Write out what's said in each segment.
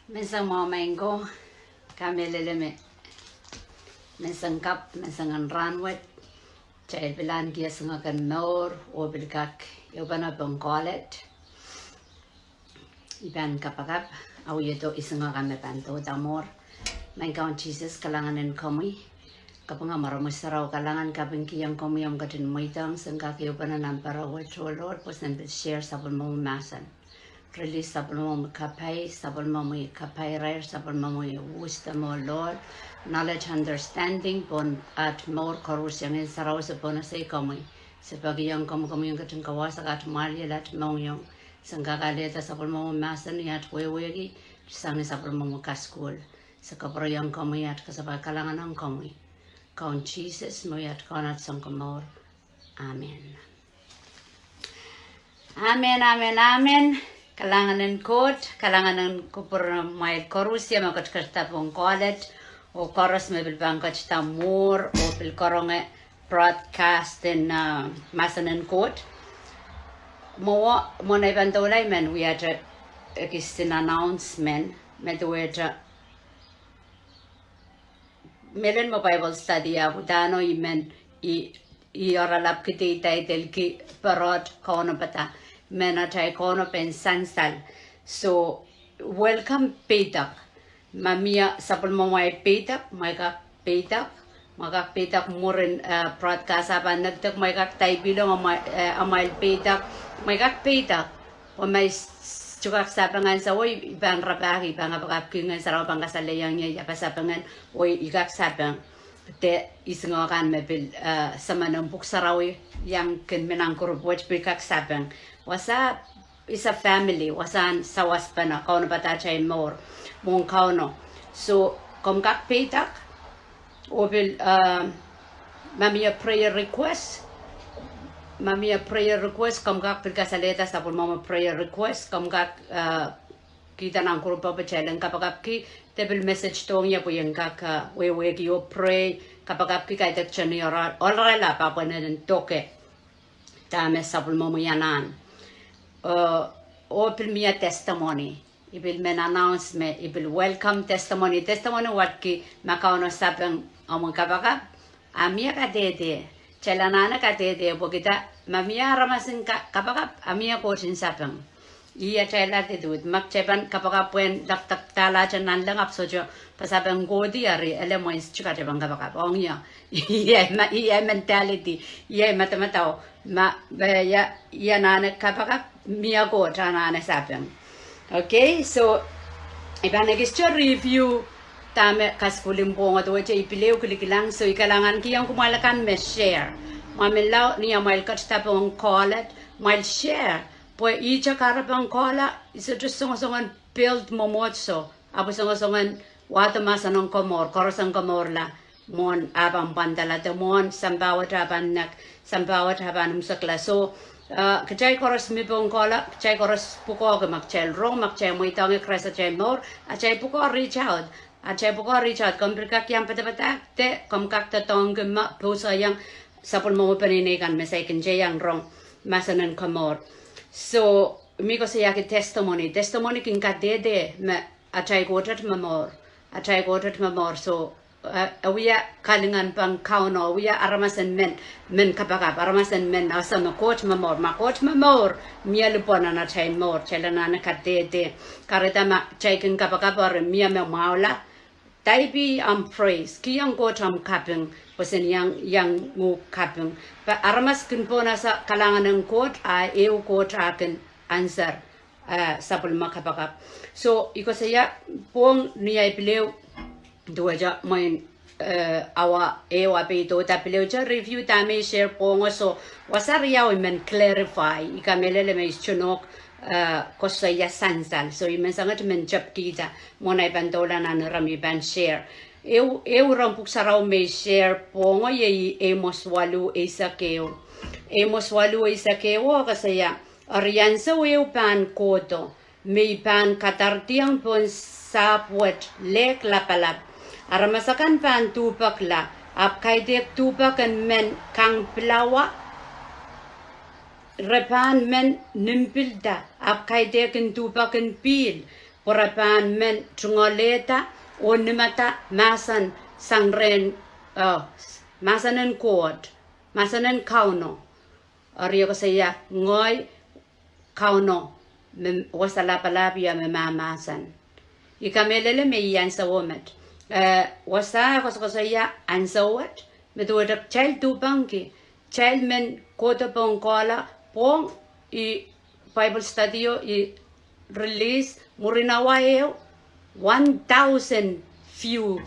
Mesang mango, kamelele mesang kap, mesang an ranwet, child bilan giasang akan nor, o bilkak, yobana bangkolet, iban kapagap, au yeto isang akan mepanto damor, mangkaon Jesus kalangan kami, kapanga maramusaraw kalangan kabingki yang kami yang katin moitang, sangkak yobana nampara wet o Lord, posen share sabon mo masan. Release sabon mo kapai, sabon mo kapai rare, sabon mo wisdom o Lord, knowledge, understanding, pon at more korus yang saraw sa pon sa kami. Sebagai yang kami yang kating kawasak at mali at mo yung sangkakaleta sabon mo masan at wewegi, sang sabon mo kaskul. Sa kapro yang kami at kasabay kalangan ng kami. Kaun Jesus mo at kaunat sang kamor. Amen. Amen, amen, amen. Kalangan ng kupur may korusya makatkarta pong college o koros may bilbang kachta more o pilkorong broadcast in masanan court. Mo na ibantulay men we had a kistin announcement med wet melen mo Bible study abudano imen I oralap kiti title ki parot kono pata mena tai kono pen sansal. So welcome petak mamia sapul mo may petak magak petak murin broadcast apa nagtak magak tay bilong amal petak magak petak o may cukak sapangan sa oy ibang rabaki ibang apakap kingan sa rabang kasalayang niya pasapangan oy igak sapang te isingokan mebil sama numpuk sarawi yang ken menangkur buat bikak sabang wasa is a family wasan sawas pana kauno patachay more mong kauno so komkak petak obil mamia prayer request komkak pilkasaleta sa mama prayer request komkak kita nangkur pa pachalan kapag ki table message tong ya po yung kaka we you pray kapag ki kay tat chani ora la pa po na toke tame sabul mo yanan open me testimony ibil men announcement ibil welcome testimony what ki makauno sabang among kapag amia ka dede chelanana ka dede po kita mamia ramasin kapag amia ko sin sabang iya chela te duit mak cheban kapag puen tak tala chanan lang apsojo pasabang godi ari ele mo chika cheban kapag ong ya iya mentality iya matamatao ya nana kapag mia go chanana sabang. Okay, so iban nagistyo review tame kaskulim bongo to che ipileu kulikilang so ikalangan kiyang kumalakan me share mamilaw niya mail katapong call it mail share pues icha karapang kola isa just songan build momotso apo songan wata masanong komor korosang komor la mon abang pandala te mon sambawat haban sakla so kachay koros mi pong kola kachay koros puko ke makchel rong makchay mo itang kresa chay mor achay puko reach out komprika kyam pata te komkak ta tong ma pusa yang sapul mo paninikan mesakin chay yang rong masanan komor. So, miko sa yaki testimony kin ka dede me achay gotat mamor so awiya kalingan pang kauno awiya aramasan men kapagap aramasan men asama coach mamor mia lupona na chay mor chelana na ka dede karita ma chay kin kapagap or mia me maula taibi praise kiyang gotam kaping posen yang ngu kaping pa aramas kin pona sa kalangan ng court eu court akin answer sapul makapagap so iko saya pong niya ipileu duwaja moin awa pito tapileu cha review tame share pongo so wasariyaw men clarify ikamelele me chunok kosaya sansal so imensangat men chap kita monay bandola na rami ban share eu rampuk saraw me share pongo ye emoswalu isakeo kasaya ariansa eu pan koto me pan katartiang pon sapwet lek lapalap aramasakan pan tupak la ap kaidek tupakan men kang plawa repan men nimpilda ap kaidek tupakan pil Porapan men tungoleta onimata masan sangren masanen kod masanen kauno ariyo ko saya ngoy kauno wasalapalapia me mamasan ikamelele me yan sa womet wasa ko saya ansawat me tuwadak child tubangi child men kota pong kola pong I Bible study I release murinawayo 1,000 few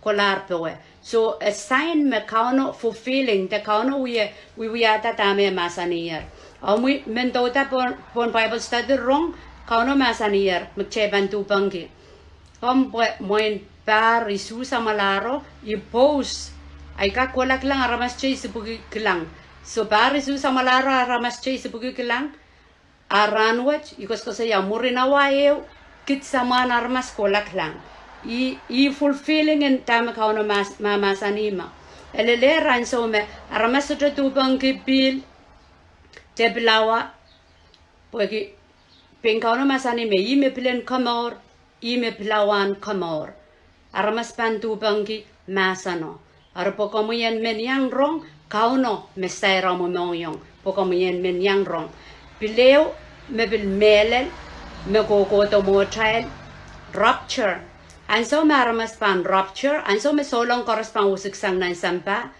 kolar pewe. So a sign me kauno fulfilling the kauno we ata tame masanier. Amu mentota pon Bible study wrong kauno masanier mcheban tu pangi. Moin par isu samalaro I post ay ka kolak lang aramas chase bugi klang. So par isu samalaro aramas chase bugi klang. Aranwach ikos ko saya murinawayo kit saman armas kolak lang. I fulfilling in tama kauno mamasanima. Elele ranso me aramas to tubang bil teblawa poki pengkauno masanime I me pilen kamor I me plawan kamor. Aramas pan tubangi masano. Arpokomuyen men yang rong kauno me saira mo moyong. Pokomuyen men yang rong. Pileo me bil melen me to mo child rupture. And so maramas pan rupture and so me solong correspond usik sang nan sampa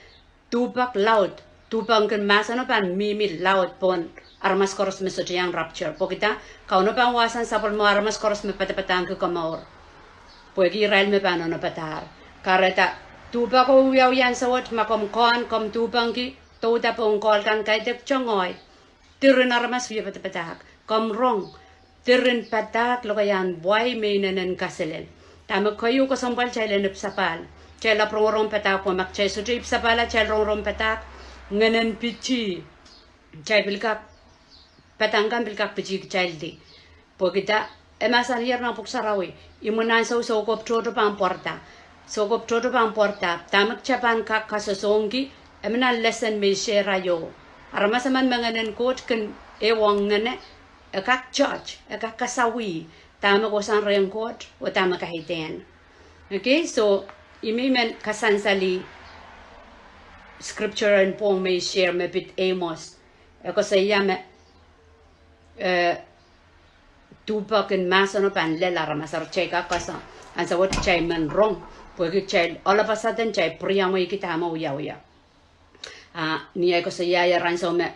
tubak loud tubang kan masano pan mimi loud pon armas koros me so yang rupture pokita kauno pan wasan sapol mo armas koros me patapatang ko kamor pogi rail me pan no patar kareta tubak ko yaw yan sawat makom kon kom tubang ki toda pon kol kan kay dek chongoy tirin armas wi patapatak kom rong tirin patak lo kayan boy me nanen kaselen tama kayo ko sambal chile nup sapal chela prorong patak po mak chay so trip sapala chel rong patak nganen pichi chay bilkak patangkan bilkak pichi childi po kita emasan hier na puksarawi imunan so kop choto pang porta tamak chapan kak kasosongi emna lesson me share yo aramasaman manganen coach kan ewang ngane kak church kak kasawi tama ko sang rengkot o tama kahiten. Okay, so imimen kasansali scripture and pong may share me bit Amos. Ako sa iya me tupak and masano pan lela ramasar cheka kasa. And sa what chay man wrong. Pwede chay all of a sudden chay priyamo ikitama uya. Niya ko sa iya ranso me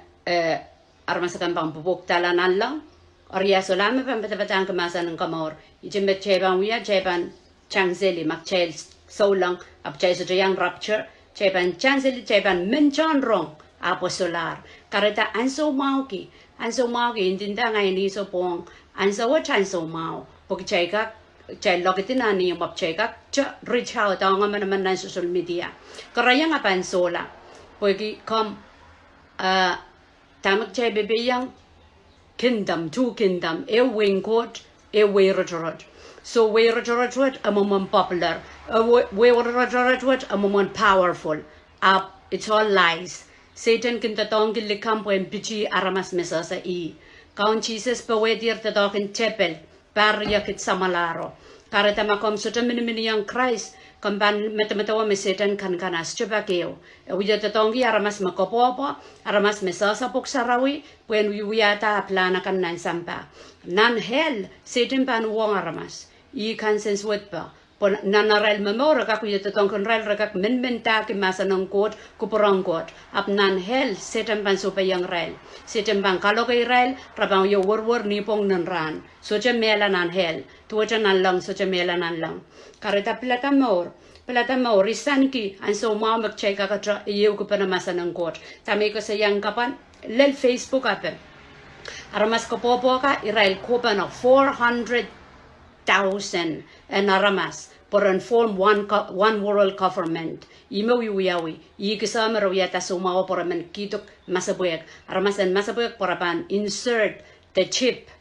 armasakan pang pupuk talanan lang. Orya solame pan patapatang kemasan ng kamor. Ijimbet cheban uya cheban changseli mak chel so lang ap chay so yang rupture cheban changseli cheban menchon rong apo solar. Kareta anso mauki intinda ngay ni so pong anso wa chanso mau. Pag chay ka chay logitin ani yung map chay ka reach out ang nga man na social media. Karaya nga pan sola. Pag kom tamak chay bebeyang kingdom, two kingdom, a wing court, a way rotorot. So way rotorot, a moment popular, a way rotorot, a moment powerful. It's all lies. Satan can tatong gilikampo and pichi aramas mesasa e. Count Jesus pawedir tatok in chapel, pariyakit samalaro. Karata makom suta miniminiang Christ, kamban metamatawa me Satan kan kanas chubakeo. Uya tatongi aramas makopopo, aramas mesasa poksarawi, when we ata plana kan nan sampa. Nan hell, Satan pan wong aramas. I kan sens wetpa. Pon nanarel memora kakuya tatong kan rel rakak menmenta ki masa ng kot kuporang kot. Ap nan hell, Satan pan supayang rel. Satan pan kalokay rel, rabang yo war nipong nan ran. Socha mela nan hell. Tuwacha nan lang, socha mela nan lang. Karita plata mo, risan ki, an so mau magchay kakatra, iyo ko pa na masa ng kot. Tami ko sa yang kapan, lel Facebook ape. Aramas ko po ka, irail ko pa na 400,000 and aramas, por form one world government. Imo wiyawi, ikisama rawiyata sumawa por man kitok masabuyak. Aramas and masabuyak por apan insert the chip.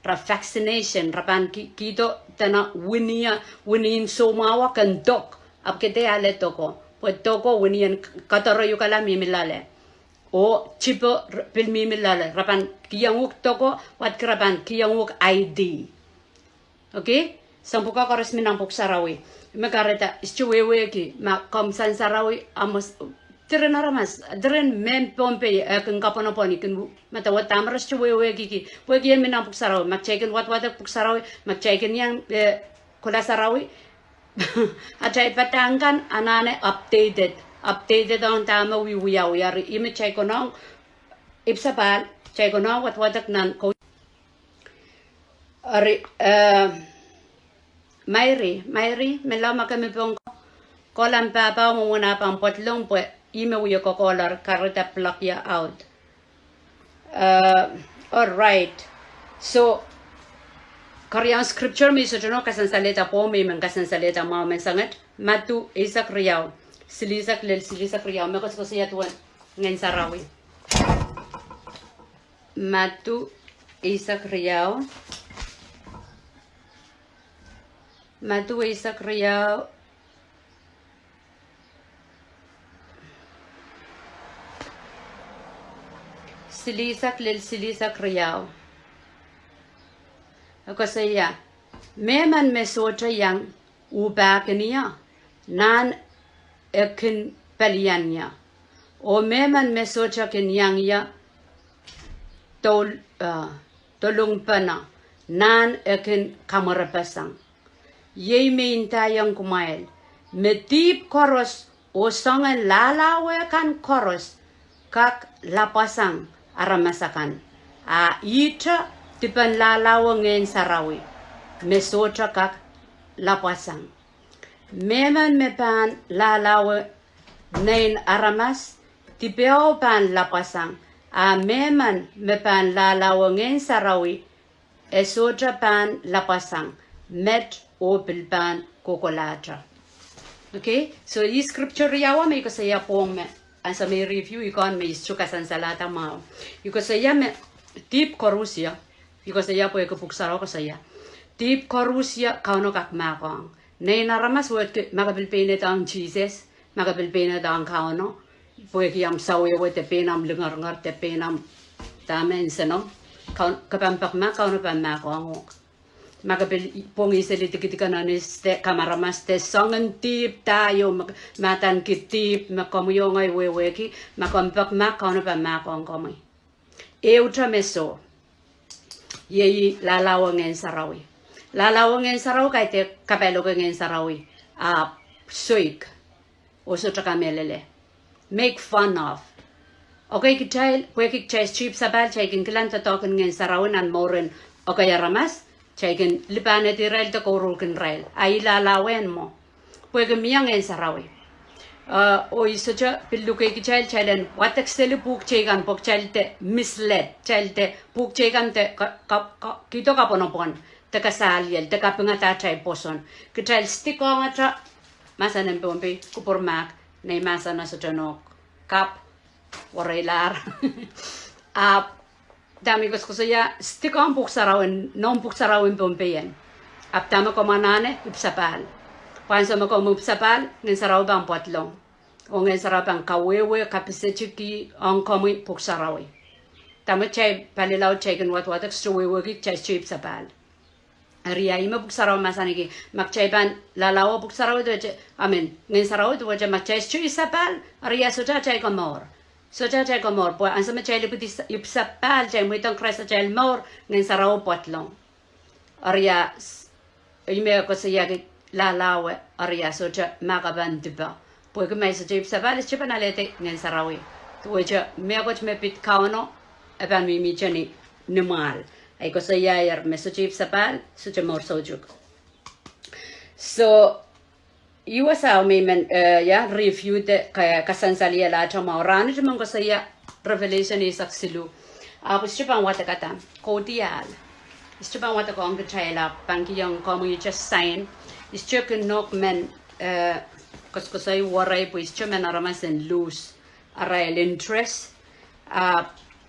Vaccination rapan kito tana winin somawa kan dok apkete ale toko pues toko winian kataro yukala mimilale o chipo pil mimilale rapan kiyanguk toko wat krapan kiyanguk ID Okay? Sampuka karos minampuk sarawi. Mekareta istuwewe ki ma komsan sarawi amos tiren aramas tiren mem pompe kin kapono poni kin mata watamras istuwewe ki pwegi minampuk sarawi mak cheken wat puk sarawi mak cheken yang kula sarawi Ajay patangkan anane updated on tama wiyari ime chay konong ipsapal chay konong wat nan ko ari Mayri melama kami pong kolam papa mo muna pang potlong po ime wiyo ko color karita plak ya out all right so Karyang scripture mi so jono kasan saleta po mi man kasan saleta ma men sangat matu isak riyaw silisak riyaw me ko siya tuwan ngayon sarawi matu isak riyaw silisak riyaw Ako saya, meman mesota yang ubaknya, nan ekin peliannya. O meman mesota yang ya tolong pana, nan ekin kamarapasang. Ye minta yang kumail, metip koros o songan lalawe kan koros, kak lapasang aramasakan. Ita Tipan lalawa ngayon sarawi. Mesotra kak lapasang. Meman mepan lalawa ngayon aramas. Tipeo pan lapasang. Meman mepan lalawa ngayon sarawi. Esotra pan lapasang. Met opil pan kokolatra. Okay? So, ಈ scripture yawa may ko saya pong me. Ansa may review ikon may istukasan sa lata mao. Iko saya me tip korusya. Iko saya po iko puksaro ko saya. Tip korusya kauno kak makong. Nay naramas wet makabilpene tang Jesus, makabilpene tang kauno. Po iki am sawe wet te penam lengar te penam tamen seno. Kapampak ma kauno pam makong. Makabil pongi seli tikitikananis te kamaramas te songen tip tayo matan kitip makomuyongay weweki makompak ma kauno pam makong komi. Eutra meso. Yei lalawang ngayon sarawi. Lalawang ngayon sarawi kahit kapelo ka ngayon sarawi. Suik. Oso tsaka melele. Make fun of. Okay, kitay, pwede kitay cheap sabal, chay kin kilan tatokin ngayon sarawi nan morin. Okay, ramas, chay kin lipanet irel to korul kin rel. Ay lalawen mo. Pwede miyang ngayon sarawi. O iso cha pilluke ki chalen watak sele puk chegan pok chalte misled chalte puk chegan te kito kaponopon te kasaliel te kapingata chay poson ki chal stick on atra masanen pompe kupor mak nei masana so chanok kap warailar dami ko ya stick on puk sarawin non puk sarawin pompe yen aptama ko manane ipsapal Pansa mo ko mupsapal, ngin saraw bang potlong. O ngin saraw bang kawewe, kapisechiki, ang komi puksarawi. Tama chay palilaw chay kan watwatak suwewe ki chay chip sapal. Riya ima puksaraw masaniki, mak chay ban lalawa puksaraw do chay, ngin saraw do chay mak chay chip sapal, riya socha chay komor. Socha chay komor, po ansa ma chay liputi ipsapal, chay muitong kresa chay mor, ngin saraw potlong. Riya, ima ko sa yagi, lalawe arya socha magaban diba pwede may sa jeep sa balis chipa nalete ngayon sarawi tuwaja megot me pit kauno apan mimi chani numal ay ko sa yayar me sa jeep sa bal socha mor sojuk so iwasaw may man ya review de kaya kasansalia la chama orano chama ko sa ya revelation isak silu apos chipa wata kata kodial chipa wata ko ang chayla pangkiyang komo you just sign Is chicken nok men kuskusay waray po is chicken aramas and loose aray interest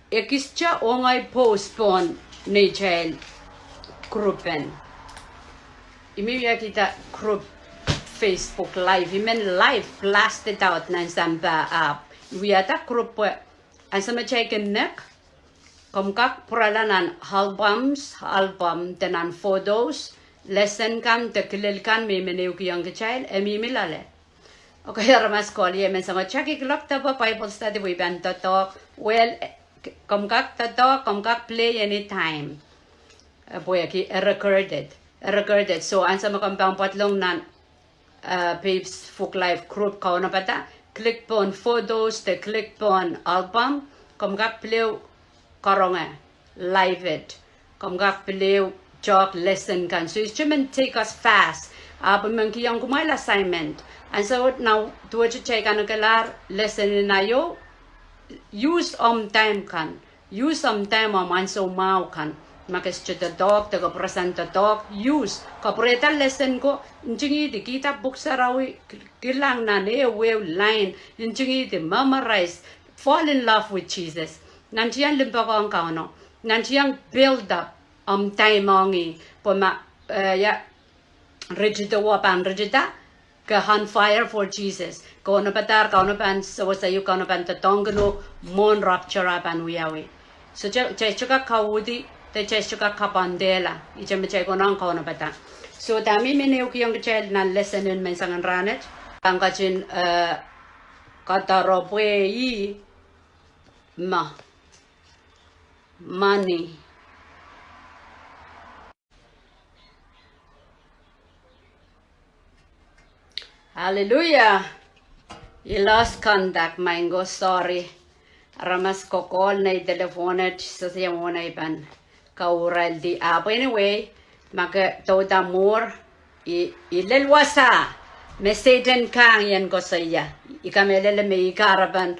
ekischa ongay postpone ni child gruppen imibya kita group Facebook live imen live blasted out na samba wiyata group po ang sama chicken neck kumkak puralanan album tenan photos lesson kan te kilil kan mi meneu ki yang child e mi milale. Okay, ramas call ye men sango Jacque klok ta ba Bible study we ban to talk well kom kak ta talk kom kak play anytime. Boy ki recorded so an sama kom pang patlong nan babes folk life group ka na pata click on photos te click on album kom kak play karonga live it kom kak play Jacque lesson kan so it shouldn't take us fast but man ki yang kumai assignment and so now to check an kalar lesson na yo use time kan use time man so mau kan makes the dog the present the dog use corporate lesson ko injingi di kita book sarawi kilang na ne we line injingi di memorize fall in love with Jesus nantiyan limpakong kauno nantiyan build up time ongi poma ya rigida wapan rigida ka on fire for Jesus kono patar kono pan so sayu kono pan ta tongno mon rapture apan wiawi so cheka kawudi te cheka kapandela ijem cheko nang kono pata so dami meneu ki yung child na lesson in men sangan ranet angkachin kataropwe yi money hallelujah you lost contact mango sorry ramas kokol na telefonet sa siya muna ipan kaural di apo anyway maka toda more ilelwasa me Satan kang yan ko sa iya ikamelele me ikarapan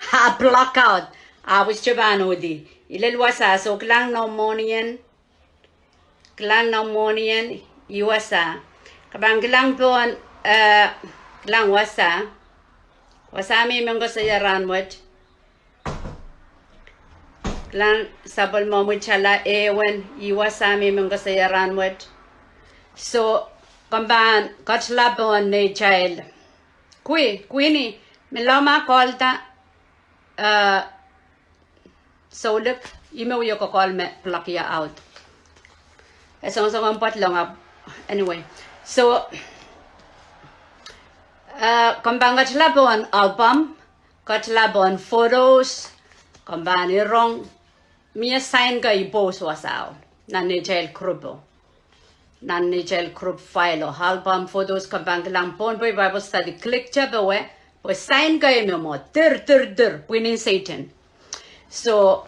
ha block out awis chabano di ilelwasa so klang pneumonian iwasa kabang klang pon klang wasa mi mengko sa iya ranwat lang sabal mo chala ewen iwasami mengko sa yaran wet so kamban kachla bon ne child queenie melama kolta so look email yo ko call me pluck ya out so pat long up anyway so kambang kachla bon album kachla bon photos kambang irong Mia sign ka ibos wasao nan ni gel group file o album photos ka bang lampon boy Bible study click chabawe po sign ka mo dir winning Satan so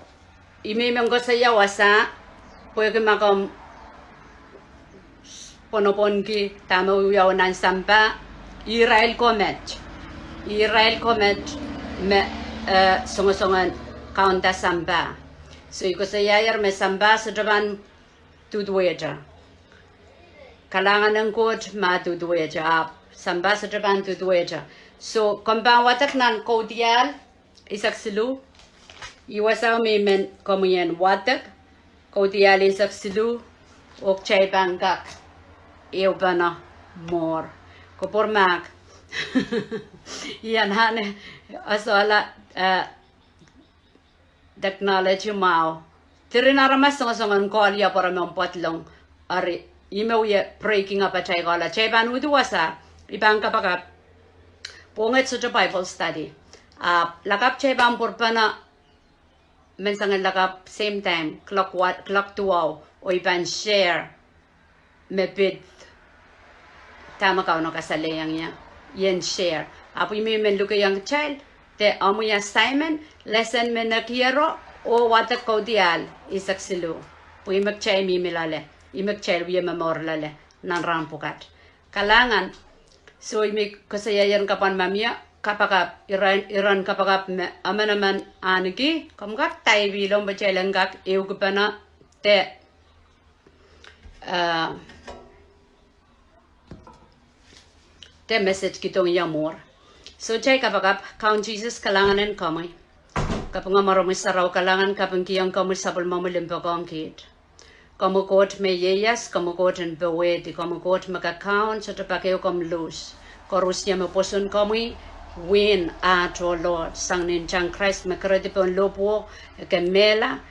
imemeng ko sa wasa po ke makam ponopon ki tamo yaw nan samba Israel comment me songon kaunta samba so iko sa yayar me samba sa draban tudweja kalangan ng coach ma tudweja samba sa draban tudweja so kambang watak nan kodial isak silu iwasaw me men komuyen watak kodial isak silu ok chay bangak eubana more ko por mak yan hane asola technology mau tirinaramas songon call ya para mempotlong ari email ya breaking up a chay kala chay ban uduwasa ibang kapag punget sa Bible study lakap chay ban purpana mensangan lakap same time clock 2 o ibang share mepid tama ka no kasalayang niya yen share apo imi men luka yang child te amu ya assignment lesson men nakiero o wata kodial isak silu pu imak chay mi milale imak chay wiya mamorlale nan rampukat kalangan so imi kasayayan kapan mamia kapakap iran kapakap amanaman aniki kamkak tay bilong bachelangak eugupana te the message kitong yamor so chay kapagap count Jesus kalanganan kamay kapag marami saraw kalangan kapag kiyang kamay sabal mamulimpagong kit kamukot me yeyas kamukot en bewedi kamukot makakount sa tapakeo kam lose korus niya maposun kamay win at o Lord sang ninjang Christ makaradipon lopo kemela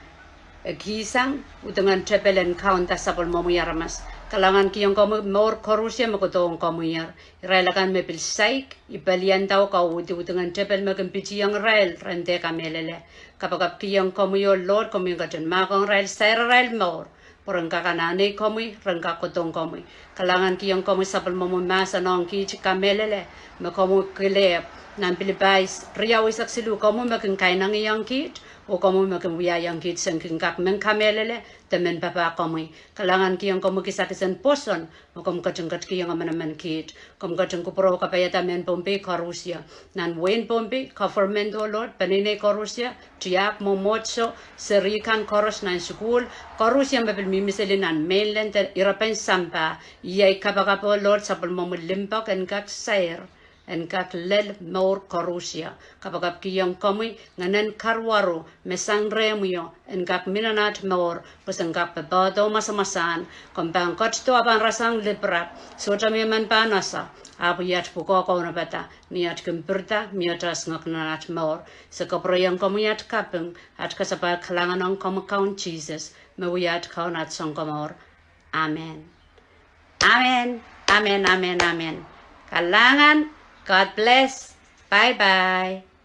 gisang utangan trepelen count sabal mamuyaramas Kalangan ki yang kamu more korusia mo kotong kamu yar. Railakan me pil saik ipalian tau kau uti utengan tepel me kempici yang rail rente kamelele. Kapag ki yang kamu yo Lord kamu yang kajen makong rail sair rail more. Porang kakanane kamu rengka kotong kamu. Kalangan ki yang kamu sapel mo masa nong ki kamelele me kamu kelep nan pilibais riau isak silu kamu me ken kainang yang kit. O kamu makin wiya yang kit sen kingkak men kamelele temen papa kamu kalangan ki yang kamu kisakisan poson o kamu kacengkat ki yang amanaman kit kamu kaceng kupro kapayata men pompe karusia nan wen pompe government o Lord panine karusia Jacque momotso serikan korus nan school karusia mabel mimiselin nan mainland irapen sampa yai kapakapo Lord sapul momulimpak en kak sair en kak lel more korusia kapag kiyang kami nganen karwaro mesang remyo en kak minanat more pasang kak pabado masamasan kompang kotsto apan rasang libra so tami man panasa abu yat puko ko na bata niat kemperta miatas ngaknanat more sa kaproyang kami yat kapeng at kasapa kalangan ang kamakawon Jesus mawiyat kaunat song kamor amen amen amen amen amen kalangan God bless. Bye-bye.